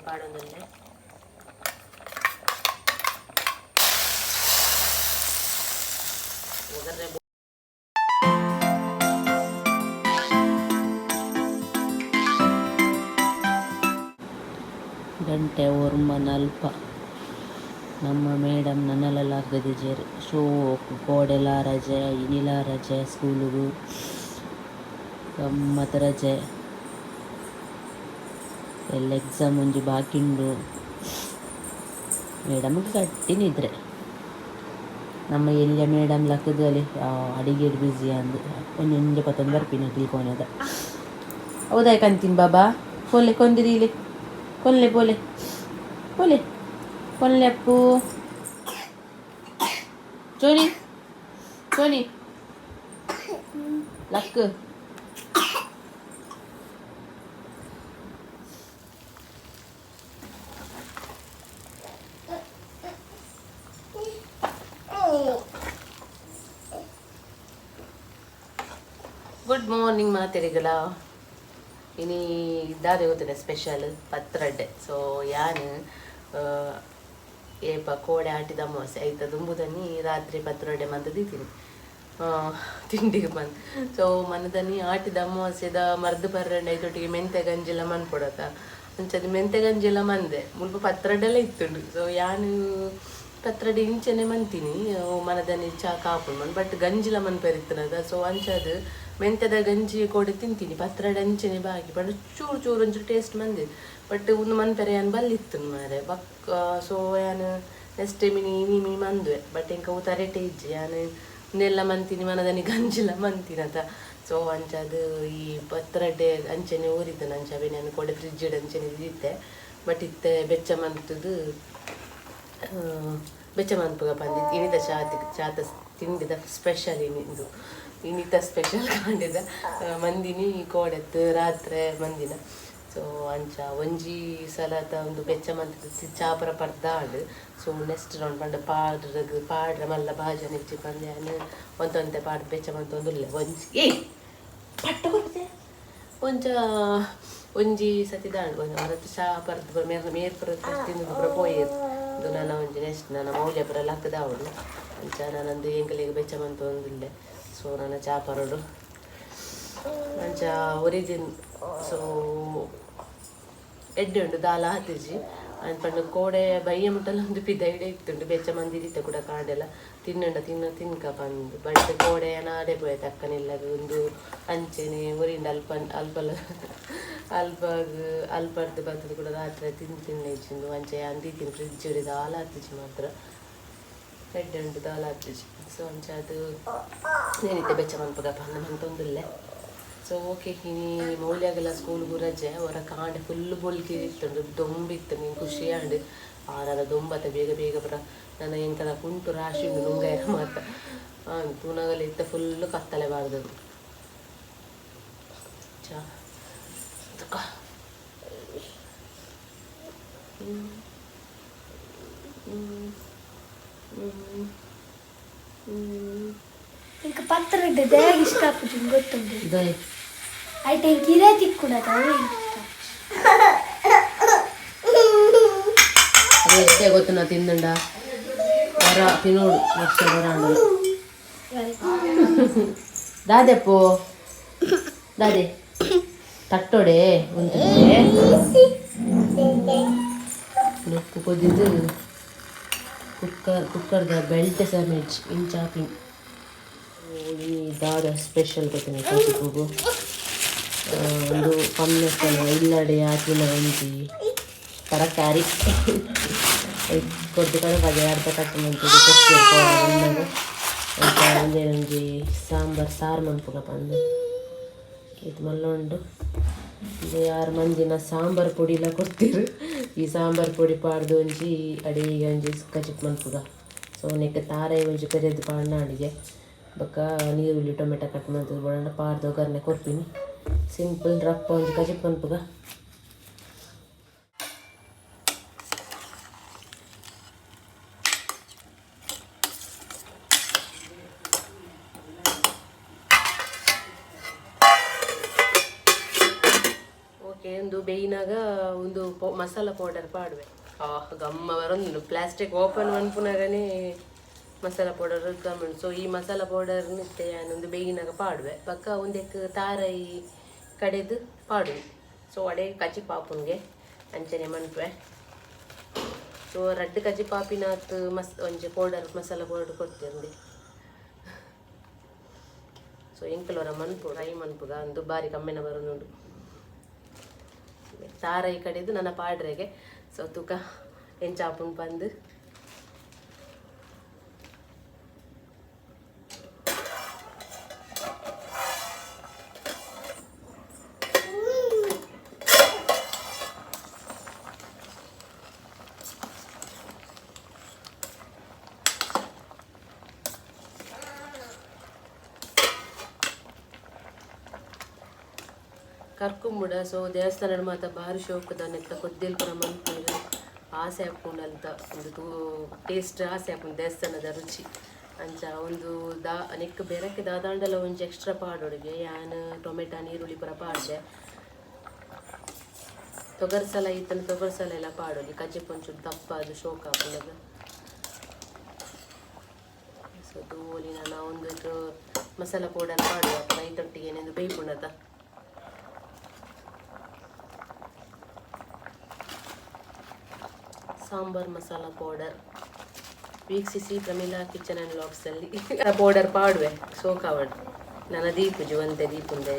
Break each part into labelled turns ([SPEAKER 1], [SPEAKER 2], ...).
[SPEAKER 1] ಪಾಡೊಂದಲ್ಲೇ ಒಗ್ಗರಣೆ ಗಂಟೆ ಓರ್ಮನಲ್ಪ ನಮ್ಮ ಮೇಡಮ್ ನನ್ನಲ್ಲೆಲ್ಲ ಆಗದಿಜೇರು ಶೋ ಕೋಡೆಲ ರಜೆ ಇನಿಲ ರಜೆ ಸ್ಕೂಲಿಗೂ ಗಮ್ಮತ್ ರಜೆ ಎಲ್ಲ ಎಕ್ಸಾಮ್ ಒಂಜಿ ಬಾಕಿಂಡು ಮೇಡಮ್ಗೆ ಗಟ್ಟಿ ನಿದ್ರೆ ನಮ್ಮ ಎಲ್ಲ ಮೇಡಮ್ ಲಕ್ಕದಲ್ಲಿ ಅಡಿಗೆ ಬ್ಯುಸಿ ಅಂದು ಒಂದೊಂದು ಪತ್ತೊಂದು ಬರ್ಪಿನ ತಿಳ್ಕೊನದ ಹೌದಾ ಕಂತೀನಿ ಬಾಬಾ ಕೊಲ್ಲೆ ಕೊಂದಿರಿ ಇಲ್ಲಿ ಕೊಲ್ಲೆ ಪೋಲೆ ಪೋಲೆ ಕೊಲ್ಲೆ ಅಪ್ಪು ಚೋನಿ ಚೋನಿ ಲಕ್ ಗುಡ್ ಮಾರ್ನಿಂಗ್ ಮಾತೆರಿಗಲ ಇನಿ ಇದ್ದಾದೆ ಗೊತ್ತಿದೆ ಸ್ಪೆಷಲ್ ಪತ್ರಡ್ಡೆ ಸೊ ಯಾನು ಏಪ ಕೋಡೆ ಆಟಿದ ಅಮಾವಾಸ್ಯೆ ಆಯ್ತಾ ದುಂಬುದನಿ ರಾತ್ರಿ ಪತ್ರೊಡೆ ಮಂದದಿದ್ದೀನಿ ತಿಂಡಿಗೆ ಬಂದು ಸೊ ಮನದನಿ ಆಟಿದ ಅಮಾವಾಸ್ಯದ ಮರ್ದು ಬರ್ರಂಡೆ ಐದೊಟ್ಟಿಗೆ ಮೆಂತೆ ಗಂಜೆಲ್ಲ ಮನ್ಕೊಡತ್ತ ಅಂಚದು ಮೆಂತೆ ಗಂಜೆಲ್ಲ ಮಂದೆ ಮುಲ್ಪ ಪತ್ರೊಡೆಲ್ಲ ಇತ್ತುಂಡು ಸೊ ಯಾನು ಪತ್ರೊಡೆ ಇಂಚನೆ ಮಂತೀನಿ ಮನದನಿ ಚಾ ಕಾಪುಂಡು ಮನ್ ಬಟ್ ಗಂಜಿಲ ಮನ್ಪೆರಿತ್ತನದ ಸೊ ಅಂಚದು ಮೆಂತೆದ ಗಂಜಿ ಕೊಡೆ ತಿಂತೀನಿ ಪತ್ರೊಡೆ ಅಂಚನೆ ಬಾಕಿ ಬಟ್ ಚೂರು ಚೂರು ಒಂಚೂರು ಟೇಸ್ಟ್ ಮಂದಿ ಬಟ್ ಒಂದು ಮನ್ಪೆರೆ ಯಾನು ಬಲ್ಲಿತ್ತು ಮಾರೆ ಬಕ್ಕ ಸೊ ಯಾನು ನೆಕ್ಸ್ಟ್ ಟೈಮ್ ನೀ ಮಂದುವೆ ಬಟ್ ಎಂಕ ತರೆಟೆ ಇಜ್ಜಿ ಯಾನು ಇನ್ನೆಲ್ಲ ಮಂತೀನಿ ಮನದನಿ ಗಂಜಿಲ ಮಂತೀನತ ಸೊ ಅಂಚದು ಈ ಪತ್ರೊಡೆ ಅಂಚನೆ ಊರಿದ್ದಾನೆ ಅಂಚವೆ ನಾನು ಕೊಡೆ ಫ್ರಿಜ್ ಇಡ ಅಂಚನೆ ಇದ್ದಿತ್ತೆ ಬಟ್ ಇತ್ತೆ ಬೆಚ್ಚ ಮಂತದ್ದು ಬೆಚ್ಚ ಮನ್ಪುಗ ಬಂದಿತ್ತು ಇನಿತ ಚಾತ ತಿಂಡಿದ ಸ್ಪೆಷಲ್ ಇದು ಇನಿತ ಸ್ಪೆಷಲ್ ಕಾಂಡಿದ ಮಂದಿನಿ ಕೋಡೆತ್ತು ರಾತ್ರಿ ಮಂದಿನ ಸೊ ಅಂಚ ಒಂಜಿ ಸಲದ ಒಂದು ಬೆಚ್ಚ ಮಂತದ ಚಾಪರ ಪಡ್ದಾಂಡು ಸೊ ನೆಕ್ಸ್ಟ್ ರೌಂಡ್ ಪಂಡ ಪಾಡ್ರೆ ಮಲ್ಲ ಭಾಜ ನೆಚ್ಚಿ ಪಂದ್ಯಾನು ಒಂದೊಂದೆ ಪಾಡ್ ಬೆಚ್ಚ ಮಂತ ಒಂದುಲ್ಲೆ ಒಂಜಿ ಪಟ್ಟ ಕೊಡ್ತೆ ಒಂಜಿ ಸತಿ ದಾಂಡು ಅವರತ್ತು ಚಾಪರ್ದು ಮೇರ್ಪುರ ತಿಂದು ಪೋಯಿರು ಇದು ನನ್ನ ಒಂಜಿ ನೆಕ್ಸ್ಟ್ ನನ್ನ ಮೌಲ್ಯಪುರ ಲಕ್ಕದ ಅವಳು ಅಂಚ ನಾನೊಂದು ಎಂಕಲಿಗೆ ಬೆಚ್ಚ ಮಂತ ಒಂದಿಲ್ಲೆ ಸೊ ನನ್ನ ಚಾಪರೋಡು ಅಂಚ ಒರಿಜಿನ್ ಸೊ ಎಡ್ಡೆ ಉಂಡು ದಾಲ ಹತ್ತಿಜಿ ಅನ್ಪಂಡು ಕೋಡೆ ಬಯ್ಯ ಮುಟ್ಟಲ್ಲ ಒಂದು ಪಿದೈಡೆ ಇತ್ತುಂಡು ಬೆಚ್ಚ ಮಂದಿ ಇತ್ತ ಕೂಡ ಕಾಡೆಲ್ಲ ತಿನ್ಕ ಬಂದು ಬಟ್ ಕೋಡೆ ನಾಡೆ ಪೋಯ್ತು ಅಕ್ಕನಿಲ್ಲದು ಒಂದು ಅಂಚೆನೆ ಉರಿಂಡು ಅಲ್ಪರ್ದು ಬರ್ತದೆ ಕೂಡ ರಾತ್ರಿ ತಿನ್ನಿಚ್ಚಿಂದು ಅಂಚೆ ಅಂದಿದ್ದೀನಿ ಫ್ರಿಜ್ ಹಿಡಿದು ಹಾಲು ಹತ್ತಿಜಿ ಮಾತ್ರ ಎಡ್ಡೆ ಉಂಟು ದಾಲ ಹತ್ತಿಜಿ ಸೊ ಅಂಚ ಅದು ಏನಿತ್ತೆ ಬೆಚ್ಚ ಮನ್ಪಗಪ್ಪ ನಮ್ಮಂತೊಂದಿಲ್ಲೆ ಸೊ ಓಕೆ ಇನಿ ಮೌಲ್ಯಗೆಲ್ಲ ಸ್ಕೂಲ್ಗೂ ರಜೆ ಅವರ ಕಾಂಡೆ ಫುಲ್ ಬೊಲ್ಕಿ ಇತ್ತುಂಡು ದೊಂಬಿತ್ತು ನೀನು ಖುಷಿಯಾண்டு ಆರಾದ ದೊಂಬತ್ತ ಬೇಗ ಬರ ನನ್ನ ಎಂಕದ ಕುಂಟು ರಾಶಿ ಉಂಡು ನುಂಗಾಯ ಮಾತ್ರ ತೂನಗಲಿ ಇತ್ತ ಫುಲ್ಲು ಕತ್ತಲೆ ಬಾರ್ದದು ಚಾ
[SPEAKER 2] ఇంకా పత్రడ్డ దేగ ఇష్టపడి ಗೊತ್ತುಂಟು ಐಟೆ ಕಿರೆ ತಿಕ್ಕುಡದ
[SPEAKER 1] ಎಷ್ಟೇ ಗೊತ್ತು ನಾ ತಿಂದುಂಡ ವರ ತಿನ್ನೋಡು ವರ್ಷ ಬರಾಂಡು ದಾದೆಪ್ಪು ದಾದೆ ತಟ್ಟೋಡೆ ಒಂದು ಉಪ್ಪು ಕೊದ್ದಿದ್ದು ಕುಕ್ಕರ್ದ ಬೆಲ್ಟ್ ಸ್ಯಾಂಡ್ವಿಚ್ ಇನ್ ಚಾಪಿಂಗ್ ಈ ದಾದ ಸ್ಪೆಷಲ್ ಗೊತ್ತಿನ ಕಸಿಪುಗು ಒಂದು ಪನ್ನಕ್ಕನ ಇಲ್ಲಡೆ ಹಾಕಿನ ಒಂಜಿ ತರಕಾರಿ ಕೊದ್ದು ಕಡೆ ಬಗೆ ಅರ್ಧ ಕಟ್ಟು ಮಂತಿದ್ದು ಒಂದೇ ಒಂಜಿ ಸಾರು ಮನ್ಪುಗ ಬಂದು ಇದು ಮಲ್ಲ ಉಂಡು ಇದು ಯಾರು ಮಂಜಿನ ಸಾಂಬಾರ್ ಪೊಡಿ ಎಲ್ಲ ಕೊಡ್ತಿರು ಈ ಸಾಂಬಾರ್ ಪೊಡಿ ಪಾಡ್ದು ಒಂಜಿ ಅಡಿಗೆ ಒಂಜಿ ಕಚಿಪ್ ಮನ್ಪುಗ ಸೊ ನೆಕ್ ತಾರೆ ಒಂಜಿ ಪೆರೆದು ಪಾಡ್ನ ಅಡಿಗೆ ಬೊಕ್ಕ ನೀರುಳ್ಳಿ ಟೊಮೆಟೊ ಕಟ್ ಮಾಡ್ತದೆ ಬಣ್ಣ ಪಾಡ್ದು ಒಗ್ಗರಣೆ ಕೊಡ್ತೀನಿ ಸಿಂಪಲ್ ರಪ್ಪ ಒಂಜಿ ಕಚಿಪ್ ಮನ್ಪುಗ ಓಕೆ ಒಂದು ಬೇಯಿನಾಗ ಒಂದು ಮಸಾಲ ಪೌಡರ್ ಪಾಡುವೆ ಗಮ್ಮ ಬರೋದು ಪ್ಲಾಸ್ಟಿಕ್ ಓಪನ್ ಮನ್ಪುನಾಗನೇ ಮಸಾಲ ಪೌಡರ್ ಗಮ್ಮನ್. ಸೊ ಈ ಮಸಾಲ ಪೌಡರ್ ನಿತ್ತೆ ನಾನೊಂದು ಬೇಯಿನಾಗ ಪಾಡುವೆ ಪಕ್ಕ ಒಂದಕ್ಕೆ ತಾರೈ ಕಡೆದು ಪಾಡು. ಸೊ ಅಡೆ ಕಚಿ ಪಾಪುನ್ಗೆ ಅಂಚನೆ ಮನ್ಪೆ. ಸೊ ರಡ್ಡು ಕಚಿ ಪಾಪಿನಾತ್ ಒಂಜಿ ಪೌಡರ್ ಮಸಾಲ ಪೌಡರ್ ಕೊಡ್ತೇವೆ. ಸೊ ಎಂಕಲವರ ಮನ್ಪು ಟ್ರೈ ಮನ್ಪುಗ ಅಂದು ಬಾರಿ ಕಮ್ಮಿನ ಬರೋದುಂಡು ತಾರೈ ಕಡೆದು ನನ್ನ ಪಾಡ್ರೆಗೆ. ಸೊ ತುಕ ಎಂಚಾಪುನ್ ಬಂದು ಕರ್ಕೊಂಬಿಡ. ಸೊ ದೇವಸ್ಥಾನದ ಮಾತ ಭಾರಿ ಶೋಕದ ನೆತ್ತ ಕೊದ್ದೇಲ್ ಪುರ ಮನ್ಪುಂಡು ಆಸೆ ಹಾಕೊಂಡು ಅಂತ ಒಂದು ಟೇಸ್ಟ್ ಆಸೆ ಹಾಕೊಂಡು ದೇವಸ್ಥಾನದ ರುಚಿ ಅಂಚ ಒಂದು ನೆಕ್ ಬೆರಕೆ ದಾದಾಂಡಲ ಒಂಚು ಎಕ್ಸ್ಟ್ರಾ ಪಾಡೋಡಿಗೆ ಯಾನ್ ಟೊಮೆಟೊ ನೀರುಳ್ಳಿ ಪುರ ಪಾಡ್ದೆ. ತೊಗರ್ಸಲ ಇತ್ತನ ತೊಗರ್ಸಲ ಎಲ್ಲ ಪಾಡೋಲಿ ಕಜ್ಜಿ ಪೊಂಚು ದಪ್ಪ ಅದು ಶೋಕ ಹಾಕೊಂಡಾಗ. ಸೊ ದೋಲಿ ನಾನು ಒಂದು ಮಸಾಲ ಪೌಡರ್ ಪಾಡುವ ರೈತೊಟ್ಟಿಗೆ ಏನೆಂದು ಬೇಯ್ಪುಂಡತ. ಸಾಂಬಾರ್ ಮಸಾಲ ಪೌಡರ್ ವೀಕ್ಷಿಸಿ ಪ್ರಮೀಲಾ ಕಿಚನ್ ಆ್ಯಂಡ್ ವ್ಲಾಗ್ಸಲ್ಲಿ ಪೌಡರ್ ಪಾಡುವೆ ಸೋಕಾವಡ್ ನನ್ನ ದೀಪು ಜೀವಂತೆ ದೀಪುಂದೆ.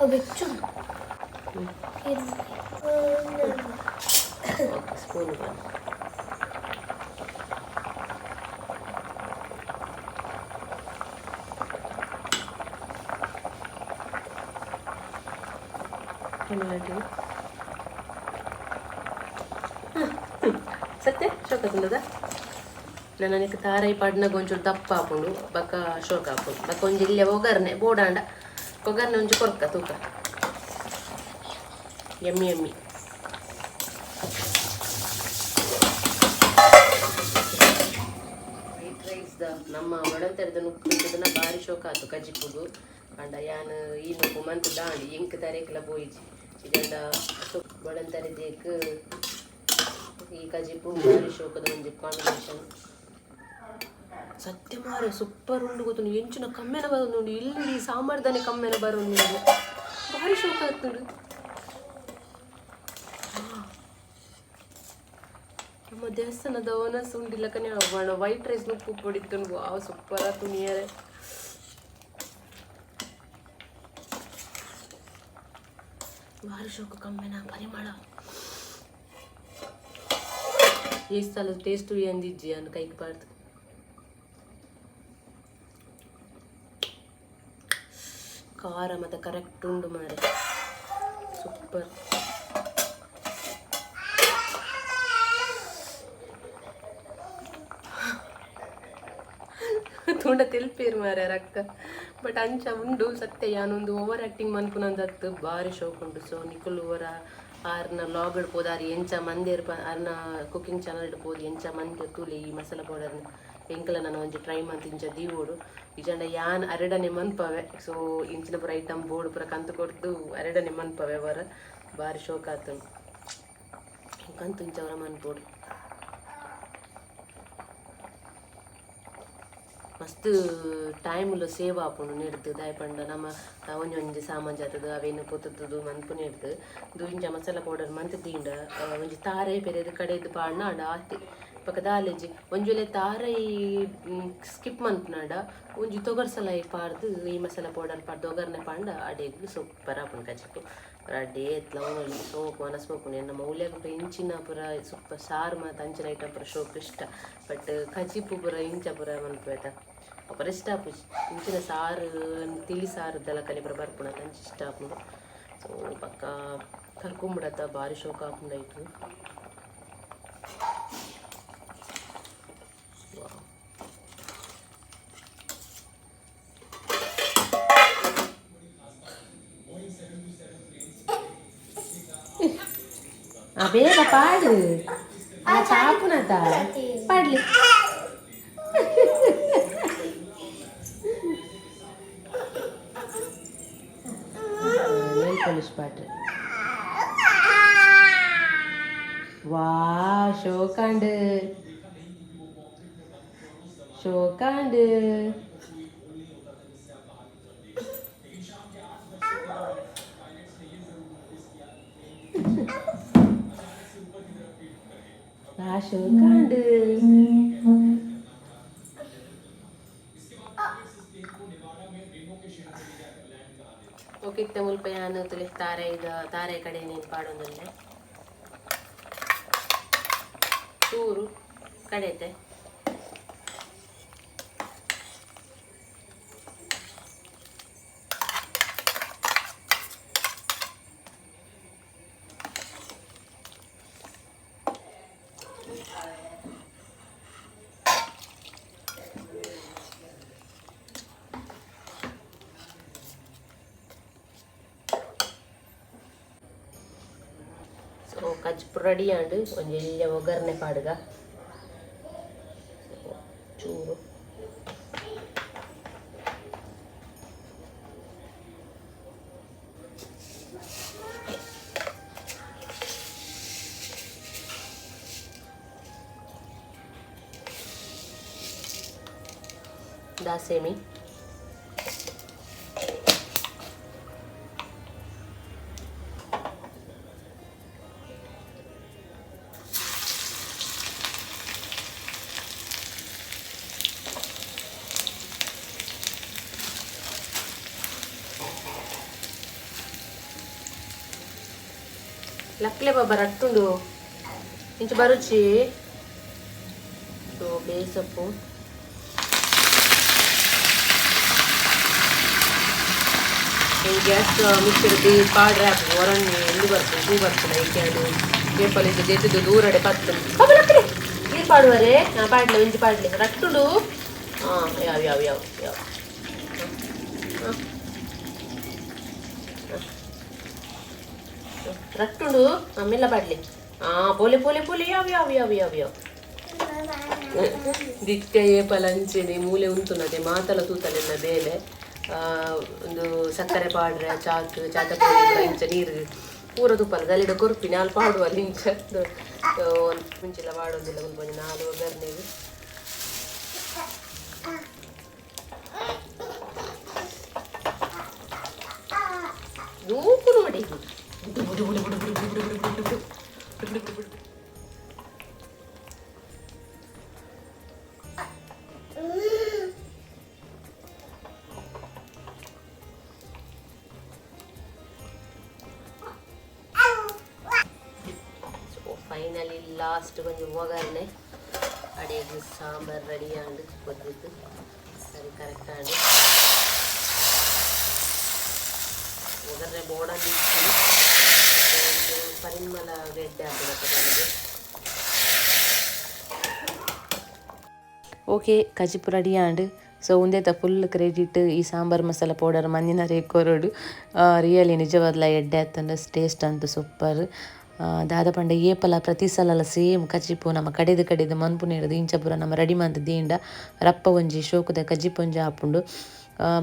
[SPEAKER 2] ಬೆಚ್ಚು
[SPEAKER 1] ಸ್ಪೂನ್ ಸತ್ಯ ಶೋಕ ತಿಂದದ ನನಗೆ ತಾರೈ ಪಾಡ್ನಾಗ ಒಂಚೂರು ದಪ್ಪ ಹಾಕೊಂಡು ಬಕ್ಕ ಶೋಕ ಹಾಕೊಂಡು ಬಕ್ಕ ಒಂಜಿ ಇಲ್ಲೇ ಒಗ್ಗರ್ನೆ ಬೋಡಾಂಡ ಒಗ್ಗರ್ನೆ ಒಂಚೂರು ಕೊರ್ಕ ತೂಕ ಎಮ್ಮಿ ಎಮ್ಮಿ. ವೈಟ್ ರೈಸ್ದ ನಮ್ಮ ಒಡಂತರದ ನುಕ್ಕದನ್ನ ಭಾರಿ ಶೋಕ ಆಯ್ತು ಕಜ್ಜಿಪ್ಪುಗು ಅಂಡ ಯಾನ್ ಈ ನುಕ್ಕು ಮಂತ್ ದಾಂಡಿ ಎಂಕ್ ತರೇಕಲ ಬೋಯಿಜಿ ಇದೆಲ್ಲ ಒಡಂತರದೇಕ್ ಈ ಕಜ್ಜಿಪ್ಪು ಭಾರಿ ಶೋಕದ ಒಂದು ಕಾಂಬಿನೇಷನ್. ಸತ್ಯ ಮಾರೆ ಸೂಪರ್ ಉಂಡು ಗೊತ್ತು ಎಂಚಿನ ಕಮ್ಮೆನ ಬರೋದು ನೋಡಿ ಇಲ್ಲಿ ಸಾಂಬಾರ್ದಾನೆ ಕಮ್ಮೆನ ಬರೋದು ನೀವು ಭಾರಿ ಶೋಕ ಆಗ್ತುಂಡು. ನಮ್ಮ ದೇವಸ್ಥಾನದ ಓನರ್ಸ್ ಉಂಡಿಲ್ಲ ಕನೆ ಅವಣ ವೈಟ್ ರೈಸ್ ನುಪ್ಪು పొడిತ್ತು ವಾವ್ ಸೂಪರ್ ಆತು ನಿಯರೆ. ಭಾರಿ ಶೋಕ ಕಮ್ಮೆನ ಪರಿಮಳ ಈ ಸಲ ಟೇಸ್ಟು ಎಂದಿಜ್ಜಿ ಅನ್ನು ಕೈಗೆ ಬಾರ್ದು ಖಾರ ಮತ್ತು ಕರೆಕ್ಟ್ ಉಂಡು ಮಾರೆ ಸೂಪರ್. ತುಂಡ ತಿಲ್ಪೇರು ಮಾರೆ ರಕ್ಕ ಬಟ್ ಅಂಚ ಉಂಡು ಸತ್ಯ ಯಾನೊಂದು ಓವರ್ ಆ್ಯಕ್ಟಿಂಗ್ ಮನ್ಪುನಂದತ್ತು ಭಾರಿ ಶೋಕ್ ಉಂಟು. ಸೊ ನಿಖುಲ್ ಓವರ ಆರ್ನ ಲಾಗ್ ಇಡ್ಬೋದು ಆರು ಎಂಚ ಮಂದಿ ಆರ್ನ ಕುಕಿಂಗ್ ಚಾನಲ್ ಇಡ್ಬೋದು ಎಂಚ ಮಂದಿ ತೂಲಿ ಈ ಮಸಾಲ ಪೌಡರ್ನ ಎಂಕಲ ನಾನು ಒಂಚು ಟ್ರೈ ಮಂತ್ ಇಂಚ ದೀವೋಡು ಇಜಂಡ ಯಾನ್ ಅರೆಡನೆ ಮನ್ಪವೆ. ಸೊ ಇಂಚಿನ ಪುರ ಐಟಮ್ ಬೋರ್ಡ್ ಪುರ ಕಂತು ಕೊಡ್ದು ಅರೆಡನೆ ಮನ್ಪವೆ ಅವರ ಭಾರಿ ಶೋಕ ಆತು ಕಂತು ಇಂಚವರ ಮನ್ಪೋಡು ಮಸ್ತ್ ಟೈಮ್ಲು ಸೇವ್ ಆಪುಂಡು ನೆಡ್ದು ದಾಯಪಂಡ ನಮ್ಮ ಒಂಜೊಂಜಿ ಸಾಮಾನು ಜಾತದು ಅವೇನು ಪೊತ್ತದು ಮನ್ಪು ನೆಡ್ದು ಇಂಚ ಮಸಾಲ ಪೌಡರ್ ಮಂತ್ ತೀಂಡ ಒಂಜಿ ತಾರೈ ಪೆರೆದು ಕಡೆದು ಪಾಡ್ನ ಆಡ ಆತಿ ಪಕ್ಕ ದಾಲೆಜಿ ಒಂಜೊಲೆ ತಾರೈ ಸ್ಕಿಪ್ ಮನ್ಪುನಾಡ ಒಂಜಿ ತೊಗರ್ಸಲ ಪಾಡ್ದು ಈ ಮಸಾಲ ಪೌಡರ್ ಪಾಡ್ದು ಒಗರ್ನೆ ಪಾಂಡ ಅಡೆಗ್ ಸೂಪರ್ ಆಪುಂಡು ಕಚ್ಚಿಪ್ಪು ಅಡ್ಡೆ ಎತ್ಲ ಅವನಲ್ಲಿ ಸೋಕು ಮನಸ್ಬೋಪುಂಡು ನಮ್ಮ ಉಲ್ಯಾಗ ಇಂಚಿನ ಪುರ ಸೂಪರ್ ಸಾರು ಮತ್ತು ಅಂಚಿನ ಐಟಮ್ ಪುರ ಶೋಕು ಇಷ್ಟ ಬಟ್ ಕಚ್ಚಿಪ್ಪು ಪುರ ಇಂಚ ಪುರ ಮನ್ಪುವೇತ ಅಪರ ಇಷ್ಟ ಆಪುಜಿ ಇಂಚಿನ ಸಾರು ತಿಳಿ ಸಾರು ದಲಕಲಿ ಪುರ ಬರ್ಪುಣ ಅಂಚ ಇಷ್ಟ ಆಪುಂಡು. ಸೊ ಪಕ್ಕ ಕರ್ಕೊಂಬಿಡತ್ತ ಭಾರಿ ಶೋಕ ಹಾಕೊಂಡಾಯ್ತು. ಬೇಗ ಪಾಡು ಚಾಪುನತ ಪಾಡ್ಲಿ ಪೊಲೀಸ್ ಪಾಟ್ರಿ வா ஷோக்காண்டு ஷோக்காண்டு ஷோக்காண்டு ಓಕೆ ಮುಲ್ಪ ನಾನು ತುಲಿ ತಾರೆ ಕಡೆ ನೀನು ಪಾಡೋದಲ್ಲೇ ಚೂರು ಕಡೆತೆ ಕಜ್ಪು ರೆಡಿ ಆಂಡು ಒಂದು ಎಳ್ಳೆ ಒಗ್ಗರಣೆ ಪಾಡುಗ ಚೂರು ದಾಸೇಮಿ లక్లే బాబా రట్టుండు ఇంచు బరుచి సో బేసప్పు ಗ್ಯಾಸ್ ಮಿಕ್ಸರ್ದು ಪಾಡ್ರೆ ಹಾಕಿ ಹೊರಣ್ಣು ಎಲ್ಲಿ ಬರ್ತದೆ ಹೂ ಬರ್ತದೆ ಐಕ್ಯಾಡು ಏಪಲಿಂದ ಜೆತ್ತಿದ್ದು ದೂರಡೆ ಪತ್ತು ನೀರು ಪಾಡುವರೆ ಪಾಡ್ಲೆ ಒಂಜಿ ಪಾಡ್ಲೆ ರಟ್ಟುಡು ಹಾಂ ಯಾವ ಯಾವ ಯಾವ ಯಾವ ರಟ್ಟುಡು ಆಮೇಲೆ ಪಾಡ್ಲಿ ಪೋಲೆ ಪೋಲೆ ಪೋಲೆ ಯಾವ ಯಾವ ಯಾವ ಯಾವ ಯಾವ ದಿಕ್ಕ ಏಪಲಂಚೆನೆ ಮೂಲೆ ಉಂತುನದೆ ಮಾತಲ ತೂತಲೆಲ್ಲ ಬೇಲೆ ಒಂದು ಸಕ್ಕರೆ ಪಾಡ್ರೆ ಚಾತ ಇಂಚ ನೀರು ಪೂರ ತುಪ್ಪಲ್ಲ ದಲ್ಲಿಡ ಕೊರ್ಪಿ ನಾಲ್ ಪಾಡುವಲ್ಲ ಇಂಚ ಮುಂಚೆಲ್ಲ ಪಾಡೋದಿಲ್ಲ ಒಂದು ಬಂದು ನಾಲು ಒಗ್ಗರಣೆಗೆ ದೂಕು ನೋಡಿ ಫೈನಲಿ ಲಾಸ್ಟ್ ಕೊಂಚ ಒಗ್ಗರಣೆ ಅಡಿಗೆ ಸಾಂಬಾರ್ ರೆಡಿ ಆಂಡು ಕೊದ್ದಿದ್ದು ಸರಿ ಕರೆಕ್ಟ್ ಆಂಡು ಒಗ್ಗರಣೆ ಬೋಡಲ್ಲಿ ಪರಿಮಳ ಗೆಡ್ಡೆ ಹಾಕಬೇಕು ನನಗೆ ಓಕೆ ಕಜಿಪು ರೆಡಿ ಆಂಡು ಸೊ ಉಂದೆತ ಫುಲ್ ಕ್ರೆಡಿಟ್ ಈ ಸಾಂಬಾರ್ ಮಸಾಲ ಪೌಡರ್ ಮಂದಿನ ರೇಕೋರೋಡು ರಿಯಲಿ ನಿಜವಾದ್ಲ ಎಡ್ಡೆ ಆತಂಡ ಟೇಸ್ಟ್ ಅಂತೂ ಸೂಪರ್ ದಾದ ಪಂಡ ಏಪಲ ಪ್ರತಿ ಸಲ ಸೇಮ್ ಕಜಿಪು ನಮ್ಮ ಕಡೆದು ಮನ್ಪು ನೀಡದು ಇಂಚಪುರ ನಮ್ಮ ರೆಡಿ ಮಂತ್ ದೀಂಡ ರಪ್ಪ ಒಂಜಿ ಶೋಕುದ ಕಜಿಪು ಒಂಜಿ ಹಾಪುಂಡು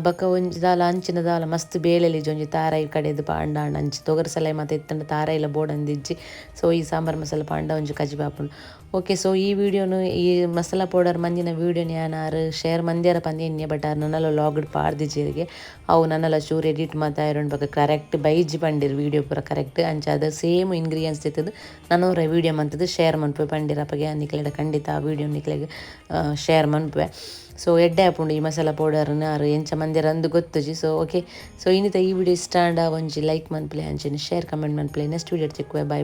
[SPEAKER 1] ಬಕ್ಕ ಒಂಜಿ ದಾಲ ಅಂಚಿನ ದಾಲ ಮಸ್ತ್ ಬೇಳೆಲಿ ಒಂಜಿ ತಾರಾಯಿ ಕಡೆದು ಪಾಂಡ ಅಂಚಿ ತೊಗರು ಸಲೈ ಮತ್ತು ಎತ್ತಂಡ ತಾರಾಯಿಲ ಬೋಡಂದಿಜ್ಜಿ ಸೊ ಈ ಸಾಂಬಾರ್ ಮಸಾಲ ಪಾಂಡ ಒಂಜಿ ಕಜಿಪು ಹಾಪುಂಡು ಓಕೆ ಸೊ ಈ ವಿಡಿಯೋನು ಈ ಮಸಾಲ ಪೌಡರ್ ಮಂದಿನ ವೀಡಿಯೋನ ಯಾರು ಶೇರ್ ಮಂದಿರ ಪಂದಿನ್ಯ ಬಟ್ ನನ್ನಲ್ಲ ಲಾಗ್ಡ್ ಪಾಡ್ದಿಜ್ಜಿರಿಗೆ ಅವು ನನ್ನಲ್ಲ ಚೂರು ಎಡಿಟ್ ಮಾತಾಡೋಣ ಬಗ್ಗೆ ಕರೆಕ್ಟ್ ಬೈಜಿ ಪಂಡಿರು ವೀಡಿಯೋ ಪೂರ ಕರೆಕ್ಟ್ ಅಂಚ ಅದು ಸೇಮ್ ಇಂಗ್ರೀಡಿಯೆಂಟ್ಸ್ ಇತ್ತದು ನನ್ನವರ ವೀಡಿಯೋ ಮಂತದ್ದು ಶೇರ್ ಮನ್ಪೆ ಪಂಡಿರಪ್ಪಗೆ ನಿಕ್ಲೆಡ ಖಂಡಿತ ಆ ವೀಡಿಯೋ ನಿಕ್ಲೆಗೆ ಶೇರ್ ಮನ್ಪೆ ಸೊ ಎಡ್ಡೆ ಹಾಪುಂಡು ಈ ಮಸಾಲ ಪೌಡರ್ನ ಯಾರು ಎಂಚ ಮಂದಿರ ಅಂದು ಗೊತ್ತುಜಿ ಸೊ ಓಕೆ ಸೊ ಇನ್ನಿತ ಈ ವಿಡಿಯೋ ಇಷ್ಟ ಆಂಡ ಒಂಜಿ ಲೈಕ್ ಮನ್ಪ್ಲೆ ಅಂಚೆನೆ ಶೇರ್ ಕಮೆಂಟ್ ಮನ್ಪ್ಲೆ ನೆಕ್ಸ್ಟ್ ವಿಡಿಯೋ ಸಿಕ್ಕುವೆ ಬಾಯ್.